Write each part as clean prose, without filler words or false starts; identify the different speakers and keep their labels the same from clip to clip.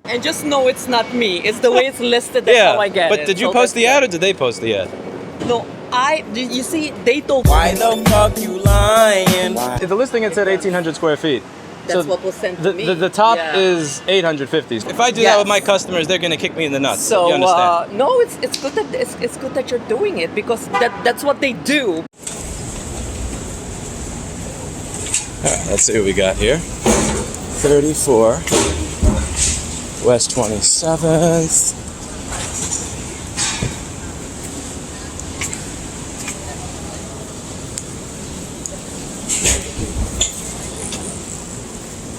Speaker 1: And just know it's not me. It's the way it's listed. That's how I get it.
Speaker 2: But did you post the ad or did they post the ad?
Speaker 1: No, you see, they told.
Speaker 3: Why the fuck you lying?
Speaker 2: The listing had said 1,800 square feet.
Speaker 1: That's what was sent to me.
Speaker 2: The top is 850. If I do that with my customers, they're gonna kick me in the nuts.
Speaker 1: So
Speaker 2: you understand?
Speaker 1: no, it's good that it's good that you're doing it because that's what they do.
Speaker 2: All right, let's see what we got here. 34 West 27th.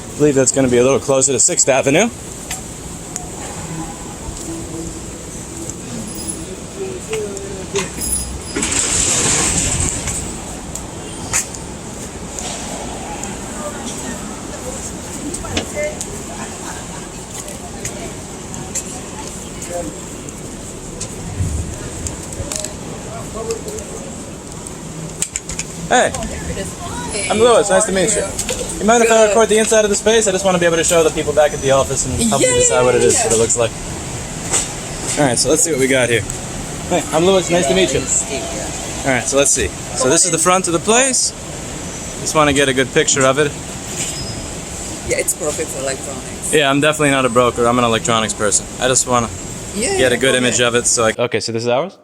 Speaker 2: I believe that's going to be a little closer to 6th Avenue. Hey, I'm Louis. Nice to meet you. You mind if I record the inside of the space? I just want to be able to show the people back at the office and help them decide what it is, what it looks like. All right, so let's see what we got here. Hey, I'm Louis. Nice to meet you. All right, so let's see. So this is the front of the place. Just want to get a good picture of it.
Speaker 1: Yeah, it's perfect for electronics.
Speaker 2: Yeah, I'm definitely not a broker. I'm an electronics person. I just want to get a good image of it. So okay, so this is ours?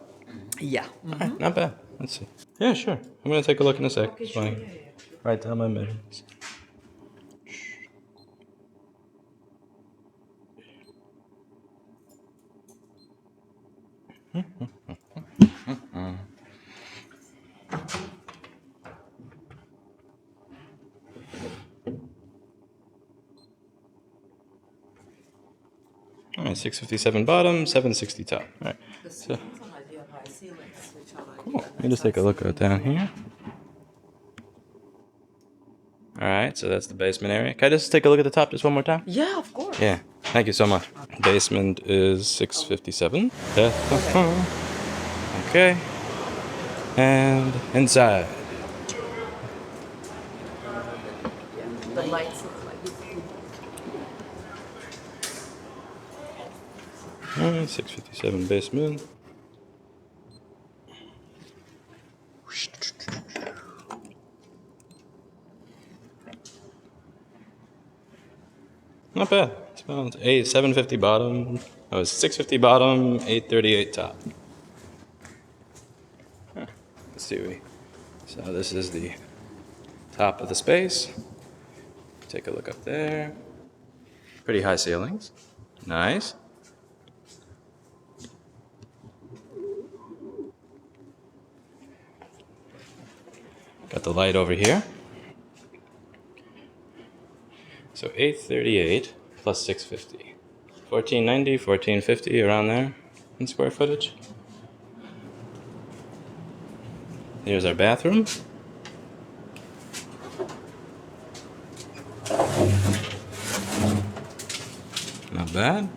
Speaker 1: Yeah.
Speaker 2: Alright, not bad. Let's see. Yeah, sure. I'm going to take a look in a sec.
Speaker 1: Okay,
Speaker 2: just want to write down my measurements. All right, 657 bottom, 760 top. All right. So, cool. Let me just take a look down here. All right, so that's the basement area. Can I just take a look at the top just one more time?
Speaker 1: Yeah, of course.
Speaker 2: Yeah, thank you so much. Basement is 657. Okay. And inside.
Speaker 1: The lights look like
Speaker 2: All right, 657 basement. Not bad. It's about 750 bottom. Oh, it's 650 bottom, 838 top. Huh. Let's see. So this is the top of the space. Take a look up there. Pretty high ceilings. Nice. Got the light over here. So 838 plus 650. 1490, 1450, around there in square footage. Here's our bathroom. Not bad.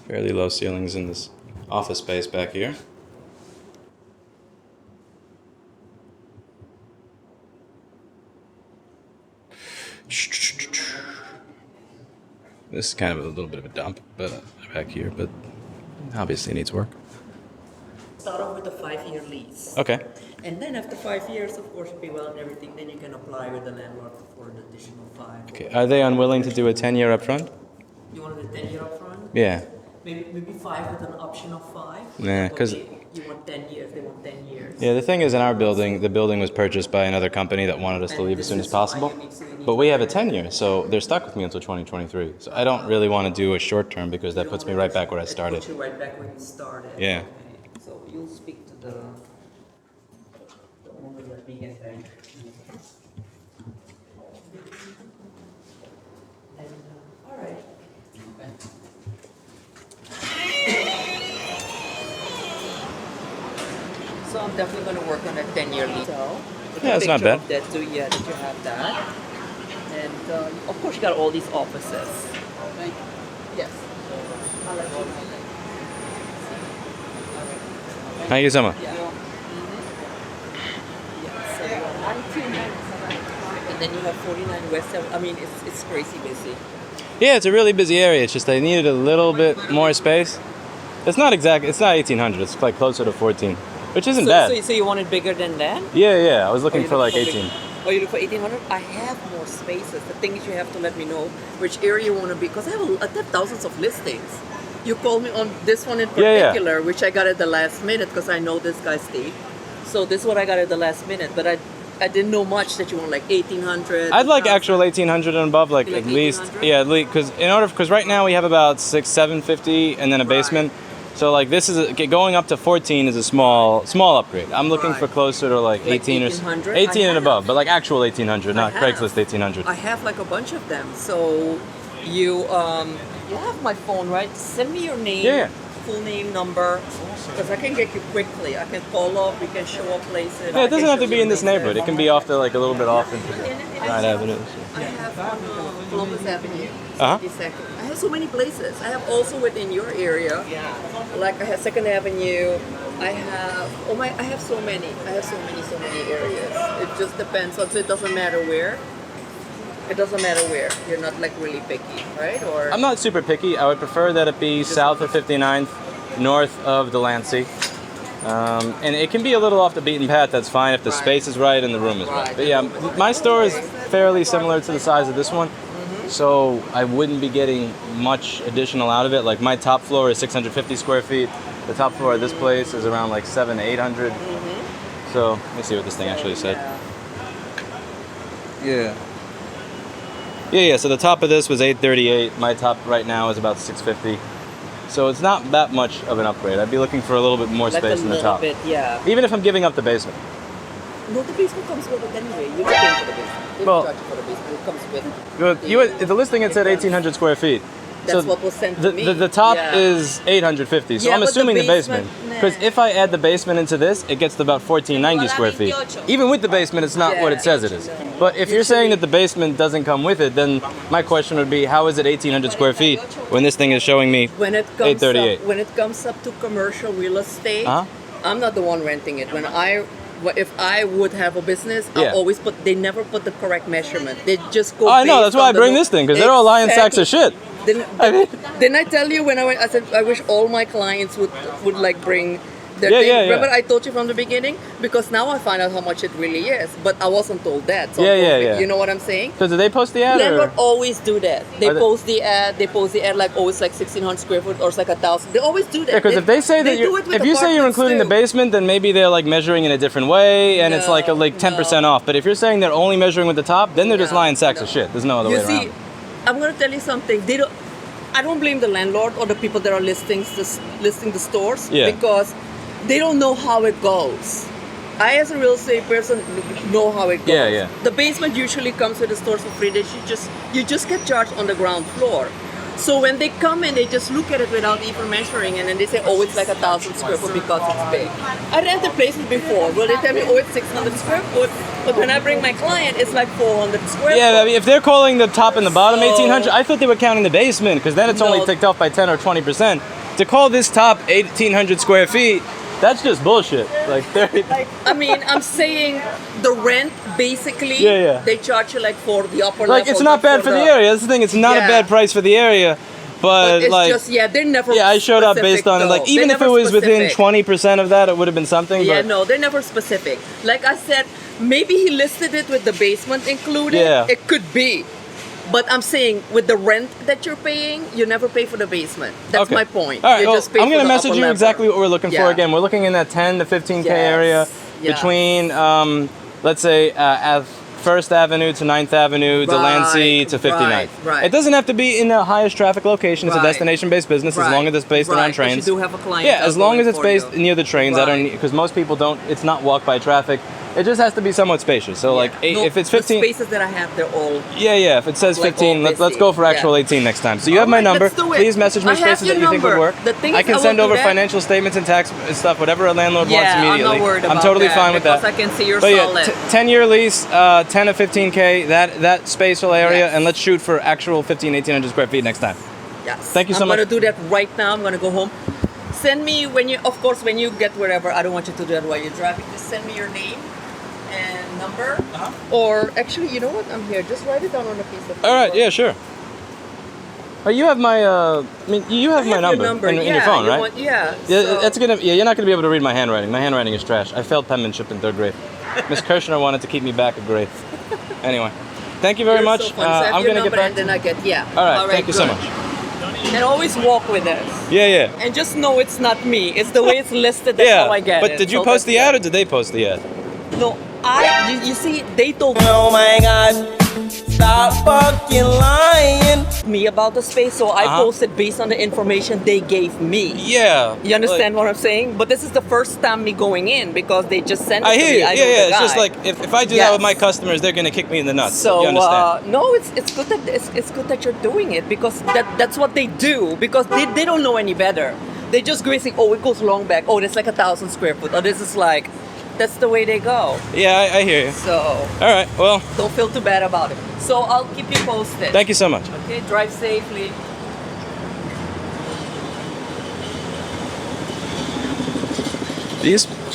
Speaker 2: Fairly low ceilings in this office space back here. This is kind of a little bit of a dump, but back here, but obviously needs work.
Speaker 1: Start off with a 5-year lease.
Speaker 2: Okay.
Speaker 1: And then after 5 years, of course, pay well and everything, then you can apply with the landlord for an additional 5.
Speaker 2: Okay. Are they unwilling to do a 10-year upfront?
Speaker 1: You want a 10-year upfront?
Speaker 2: Yeah.
Speaker 1: Maybe 5 with an option of 5?
Speaker 2: Nah, because
Speaker 1: you want 10 years, they want 10 years.
Speaker 2: yeah, the thing is, in our building, the building was purchased by another company that wanted us to leave as soon as possible. But we have a 10-year, so they're stuck with me until 2023. So I don't really want to do a short term because that puts me right back where I started.
Speaker 1: Puts you right back where you started.
Speaker 2: Yeah.
Speaker 1: Okay. So you'll speak to the owner that we get there. And all right. So I'm definitely going to work on a 10-year lease. So,
Speaker 2: Yeah, it's not bad.
Speaker 1: That too, yeah, that you have that. And of course, you got all these offices. Yes.
Speaker 2: Thank you so much.
Speaker 1: Yeah. and then you have 49 West. I mean, it's crazy busy.
Speaker 2: Yeah, it's a really busy area. It's just they needed a little bit more space. It's not 1800. It's like closer to 14, which isn't bad.
Speaker 1: So you want it bigger than that?
Speaker 2: Yeah. I was looking for like 18.
Speaker 1: Oh, you look for 1800? I have more spaces. The thing is, you have to let me know which area you want to be, because I have thousands of listings. You called me on this one in particular, which I got at the last minute because I know this guy Steve. So this is what I got at the last minute, but I didn't know much that you want, like 1800.
Speaker 2: I'd like actual 1800 and above, like at least. Yeah, because right now we have about 750 and then a basement. So like this is going up to 14 is a small upgrade. I'm looking for closer to like 18 or 18 and above, but like actual 1800, not Craigslist 1800.
Speaker 1: I have like a bunch of them. So you have my phone, right? Send me your name, full name, number, because I can get you quickly. I can call up, we can show up places.
Speaker 2: Yeah, it doesn't have to be in this neighborhood. It can be off the like a little bit off into Rhine Avenue.
Speaker 1: I have on Columbus Avenue, 72nd. I have so many places. I have also within your area, like I have 2nd Avenue. I have so many. I have so many areas. It just depends. So it doesn't matter where. It doesn't matter where. You're not like really picky, right? Or
Speaker 2: I'm not super picky. I would prefer that it be south of 59th, north of Delancey. And it can be a little off the beaten path, that's fine if the space is right and the room is right. But yeah, my store is fairly similar to the size of this one, so I wouldn't be getting much additional out of it. Like my top floor is 650 square feet. The top floor of this place is around like 700 to 800. So let me see what this thing actually said. Yeah, so the top of this was 838. My top right now is about 650. So it's not that much of an upgrade. I'd be looking for a little bit more space in the top. Even if I'm giving up the basement.
Speaker 1: No, the basement comes with it anyway. You're not paying for the basement. They don't charge you for the basement. It comes with
Speaker 2: the listing it said 1,800 square feet.
Speaker 1: That's what was sent to me.
Speaker 2: The top is 850, so I'm assuming the basement. Because if I add the basement into this, it gets to about 1,490 square feet. Even with the basement, it's not what it says it is. But if you're saying that the basement doesn't come with it, then my question would be, how is it 1,800 square feet when this thing is showing me 838?
Speaker 1: When it comes up to commercial real estate, I'm not the one renting it. If I would have a business, I'll always they never put the correct measurement. They just go.
Speaker 2: I know, that's why I bring this thing, because they're all lying sacks of shit.
Speaker 1: Didn't I tell you when I went? I said I wish all my clients would like bring their thing. Remember I told you from the beginning, because now I find out how much it really is, but I wasn't told that. So you know what I'm saying?
Speaker 2: So did they post the ad?
Speaker 1: Landlord always do that. They post the ad. They post the ad like it's like 1,600 square foot or it's like 1,000. They always do that.
Speaker 2: Yeah, because if they say that if you say you're including the basement, then maybe they're like measuring in a different way, and it's like 10% off. But if you're saying they're only measuring with the top, then they're just lying sacks of shit. There's no other way around.
Speaker 1: You see, I'm gonna tell you something. I don't blame the landlord or the people that are listing the stores because they don't know how it goes. I, as a real estate person, know how it goes. The basement usually comes with the stores for free. You just get charged on the ground floor. So when they come in, they just look at it without even measuring, and then they say, oh, it's like 1,000 square foot because it's big. I rented places before. Well, they tell me, oh, it's 600 square foot, but when I bring my client, it's like 400 square foot.
Speaker 2: Yeah, I mean, if they're calling the top and the bottom 1,800, I thought they were counting the basement, because then it's only ticked off by 10 or 20%. To call this top 1,800 square feet, that's just bullshit.
Speaker 1: I mean, I'm saying the rent, basically, they charge you like for the upper level.
Speaker 2: Like, it's not bad for the area. That's the thing. It's not a bad price for the area. But
Speaker 1: it's
Speaker 2: like,
Speaker 1: just, they're never
Speaker 2: I showed up based on it. Like, even if it was within 20% of that, it would have been something.
Speaker 1: Yeah, no, they're never specific. Like I said, maybe he listed it with the basement included. Yeah. It could be. But I'm saying, with the rent that you're paying, you never pay for the basement. That's my point.
Speaker 2: All right, I'm going to message you exactly what we're looking for again. We're looking in that 10 to 15K area between, let's say, First Avenue to 9th Avenue, Delancey to 59th.
Speaker 1: Right.
Speaker 2: It doesn't have to be in the highest traffic location. It's a destination-based business as long as it's based around trains.
Speaker 1: You do have a client.
Speaker 2: Yeah, as long as it's based near the trains. I don't, because most people don't. It's not walk by traffic. It just has to be somewhat spacious. So like, if it's 15,
Speaker 1: the spaces that I have, they're all.
Speaker 2: If it says 15, let's go for actual 18 next time. So you have my number. Please message me spaces that you think would work.
Speaker 1: I
Speaker 2: can send over financial statements and tax stuff, whatever a landlord wants immediately.
Speaker 1: I'm not worried about
Speaker 2: I'm totally fine with that.
Speaker 1: Because I can see you're solid.
Speaker 2: 10-year lease, 10 to 15K, that spatial area, and let's shoot for actual 1,800 square feet next time.
Speaker 1: Yes.
Speaker 2: Thank you so much.
Speaker 1: I'm going to do that right now. I'm going to go home. Send me when you get wherever. I don't want you to do that while you're driving. Just send me your name. and number. Or actually, you know what? I'm here. Just write it down on a piece of paper.
Speaker 2: All right. Yeah. Sure. Oh, you have my. I mean, you have my number, in your phone, right?
Speaker 1: Yeah.
Speaker 2: Yeah. That's gonna. Yeah. You're not gonna be able to read my handwriting. My handwriting is trash. I failed penmanship in 3rd grade. Miss Kirshner wanted to keep me back a grade. Anyway, thank you very much.
Speaker 1: So I'm
Speaker 2: gonna get back.
Speaker 1: And then I get
Speaker 2: All right. Thank you so much.
Speaker 1: And always walk with us.
Speaker 2: Yeah.
Speaker 1: And just know it's not me. It's the way it's listed. That's how I get it.
Speaker 2: But did you post the ad or did they post the ad?
Speaker 1: No, you see, they told
Speaker 3: Oh my God. Stop fucking lying.
Speaker 1: me about the space, so I posted based on the information they gave me.
Speaker 2: Yeah.
Speaker 1: You understand what I'm saying? But this is the first time me going in because they just sent it
Speaker 2: I
Speaker 1: to
Speaker 2: hear
Speaker 1: me.
Speaker 2: you.
Speaker 1: I know
Speaker 2: Yeah.
Speaker 1: the
Speaker 2: It's
Speaker 1: guy.
Speaker 2: just like if I do that with my customers, they're gonna kick me in the nuts.
Speaker 1: So
Speaker 2: you understand?
Speaker 1: no, it's good that it's good that you're doing it because that's what they do because they don't know any better. They just grazing. Oh, it goes long back. Oh, it's like 1,000 square foot. Oh, this is like, that's the way they go.
Speaker 2: Yeah, I hear you.
Speaker 1: So
Speaker 2: All right. Well,
Speaker 1: don't feel too bad about it. So I'll keep you posted.
Speaker 2: thank you so much.
Speaker 1: Okay, drive safely.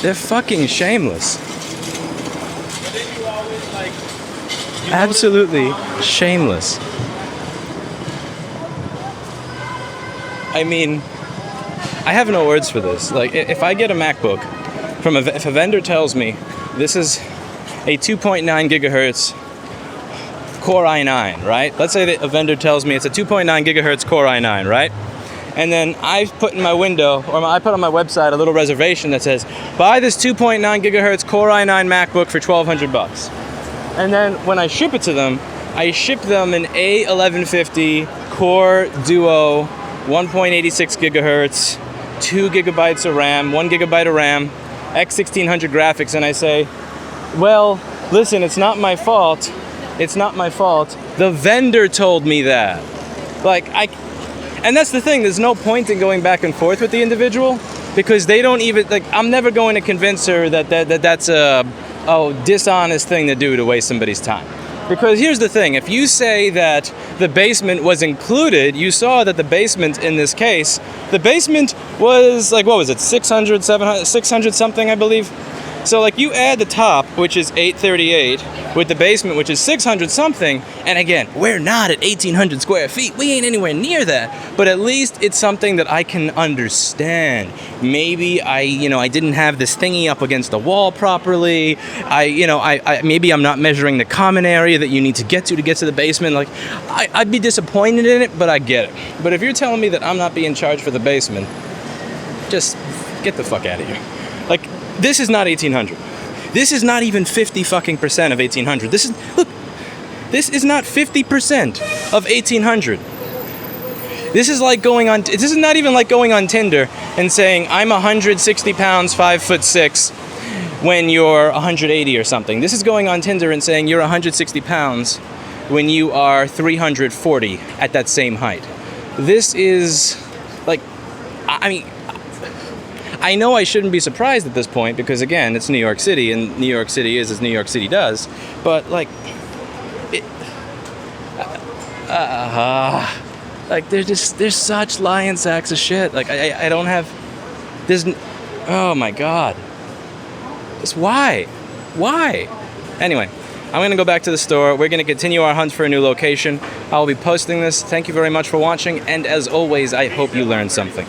Speaker 2: They're fucking shameless. Absolutely shameless. I mean, I have no words for this. Like, if I get a MacBook from if a vendor tells me this is a 2.9 gigahertz Core i9, right? Let's say that a vendor tells me it's a 2.9 gigahertz Core i9, right? And then I put in my window, or I put on my website a little reservation that says, buy this 2.9 gigahertz Core i9 MacBook for $1,200. And then when I ship it to them, I ship them an A1150 Core Duo 1.86 gigahertz, 2 gigabytes of RAM, 1 gigabyte of RAM, X1600 graphics, and I say, well, listen, it's not my fault. It's not my fault. The vendor told me that. And that's the thing, there's no point in going back and forth with the individual because they don't even, I'm never going to convince her that's a dishonest thing to do to waste somebody's time. Because here's the thing, if you say that the basement was included, you saw that the basement in this case, the basement was what was it, 600, 700, 600 something, I believe? So you add the top, which is 838, with the basement, which is 600 something, and again, we're not at 1,800 square feet. We ain't anywhere near that, but at least it's something that I can understand. Maybe I didn't have this thingy up against the wall properly. Maybe I'm not measuring the common area that you need to get to the basement. I'd be disappointed in it, but I get it. But if you're telling me that I'm not being charged for the basement, just get the fuck out of here. This is not 1,800. This is not even 50% of 1,800. This is not 50% of 1,800. This is not even like going on Tinder and saying, I'm 160 pounds, 5'6", when you're 180 or something. This is going on Tinder and saying you're 160 pounds when you are 340 at that same height. This is, I know I shouldn't be surprised at this point because, again, it's New York City, and New York City is as New York City does. But, there's such lying sacks of shit. I don't have, oh my God. Just why? Anyway, I'm going to go back to the store. We're going to continue our hunt for a new location. I'll be posting this. Thank you very much for watching, and as always, I hope you learned something.